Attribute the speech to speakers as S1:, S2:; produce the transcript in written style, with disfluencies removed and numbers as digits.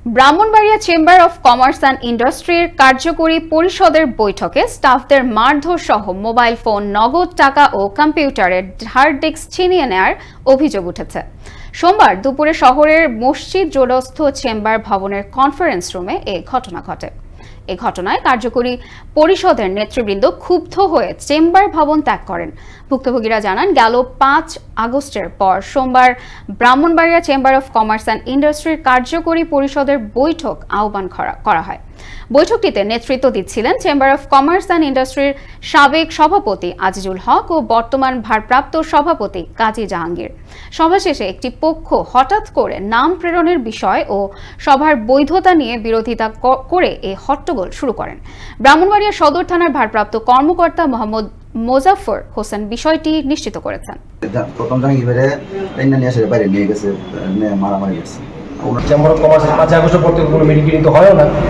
S1: Brahmanbaria chamber of commerce and ইন্ডাস্ট্রির কার্যকরী পরিষদের বৈঠকে স্টাফদের মারধর সহ মোবাইল ফোন, নগদ টাকা ও কম্পিউটারের হার্ড ডিস্ক ছিনিয়ে নেওয়ার অভিযোগ উঠেছে। সোমবার দুপুরে শহরের মসজিদ রোডস্থ চেম্বার ভবনের কনফারেন্স রুমে এ ঘটনা ঘটে। এ ঘটনায় কার্যকরী পরিষদের নেতৃবৃন্দ ক্ষুব্ধ হয়ে চেম্বার ভবন ত্যাগ করেন। ভুক্তভোগীরা জানান, গেল 5 আগস্টের পর সোমবার Brahmanbaria chamber of commerce and ইন্ডাস্ট্রির কার্যকরী পরিষদের বৈঠক আহ্বান করা হয়। বৈঠকটিতে নেতৃত্ব দিচ্ছিলেন চেম্বার অফ কমার্স অ্যান্ড ইন্ডাস্ট্রির সাবেক সভাপতি আজিজুল হক ও বর্তমান ভারপ্রাপ্ত সভাপতি কাজী জাহাঙ্গীর। সভা শেষে একটি পক্ষ হঠাৎ করে নাম প্রেরণের বিষয় ও সভার বৈধতা নিয়ে বিরোধিতা করে এই হট্টগোল শুরু করেন। ব্রাহ্মণবাড়িয়া সদর থানার ভারপ্রাপ্ত কর্মকর্তা মোহাম্মদ মোজাফফর হোসেন বিষয়টি নিশ্চিত করেছেন।
S2: প্রথম জাহাঙ্গীরে নিয়ে আসে বাইরে নিয়ে গেছে, মারামারি গেছে।
S3: চেম্বার অফ কমার্সের 5 আগস্ট পর থেকে কোনো মিটিং তো হয় না।